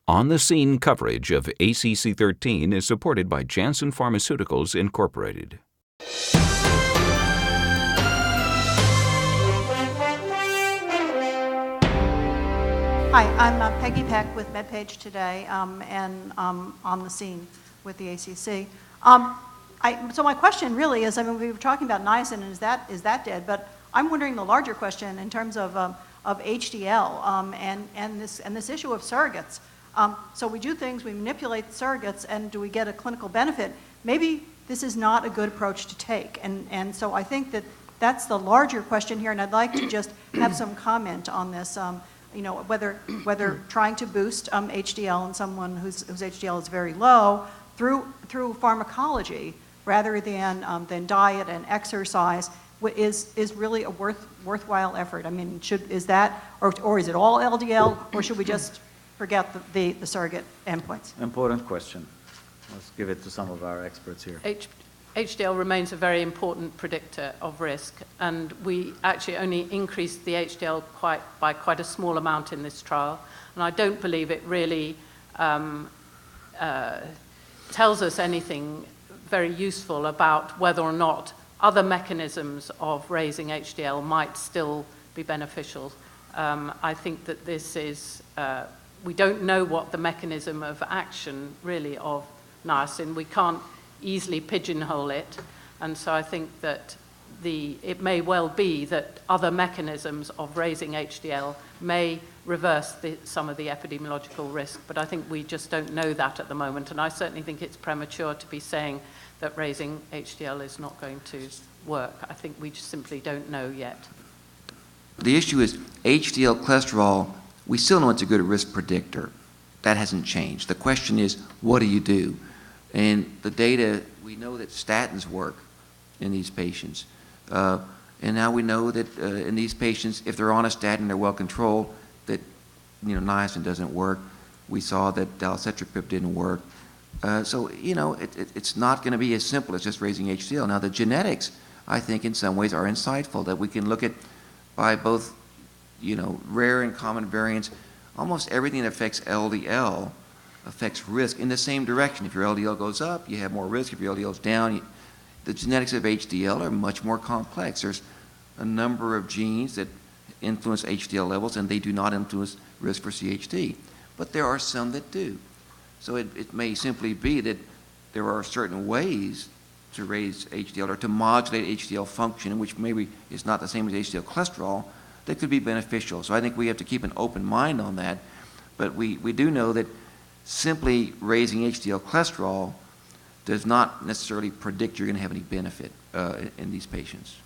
On-the-scene coverage of ACC.13 is supported by Janssen Pharmaceuticals, Incorporated. Hi, I'm Peggy Peck with MedPage Today, and on the scene with the ACC. So my question really is, I mean, we were talking about niacin, and is that dead? But I'm wondering the larger question in terms of HDL and this issue of surrogates. So we do things, we manipulate surrogates, and do we get a clinical benefit? Maybe this is not a good approach to take, and so I think that's the larger question here, and I'd like to just have some comment on this. You know, whether trying to boost HDL in someone whose HDL is very low through pharmacology rather than diet and exercise is really a worthwhile effort. I mean, is that or is it all LDL, or should we just forget the surrogate endpoints? Important question. Let's give it to some of our experts here. HDL remains a very important predictor of risk, and we actually only increased the HDL by quite a small amount in this trial, and I don't believe it really tells us anything very useful about whether or not other mechanisms of raising HDL might still be beneficial. I think that this is, we don't know what the mechanism of action really of niacin. We can't easily pigeonhole it, and so I think that it may well be that other mechanisms of raising HDL may reverse some of the epidemiological risk, but I think we just don't know that at the moment, and I certainly think it's premature to be saying that raising HDL is not going to work. I think we just simply don't know yet. The issue is HDL cholesterol, we still know it's a good risk predictor. That hasn't changed. The question is, what do you do? And the data, we know that statins work in these patients. And now we know that in these patients, if they're on a statin, they're well controlled, that niacin doesn't work. We saw that dalcetrapib didn't work. So it's not going to be as simple as just raising HDL. Now the genetics, I think in some ways are insightful, that we can look at by both rare and common variants, almost everything that affects LDL affects risk in the same direction. If your LDL goes up, you have more risk. If your LDL is down, the genetics of HDL are much more complex. There's a number of genes that influence HDL levels, and they do not influence risk for CHD. But there are some that do. So it may simply be that there are certain ways to raise HDL or to modulate HDL function, which maybe is not the same as HDL cholesterol, that could be beneficial. So I think we have to keep an open mind on that. But we do know that simply raising HDL cholesterol does not necessarily predict you're going to have any benefit in these patients.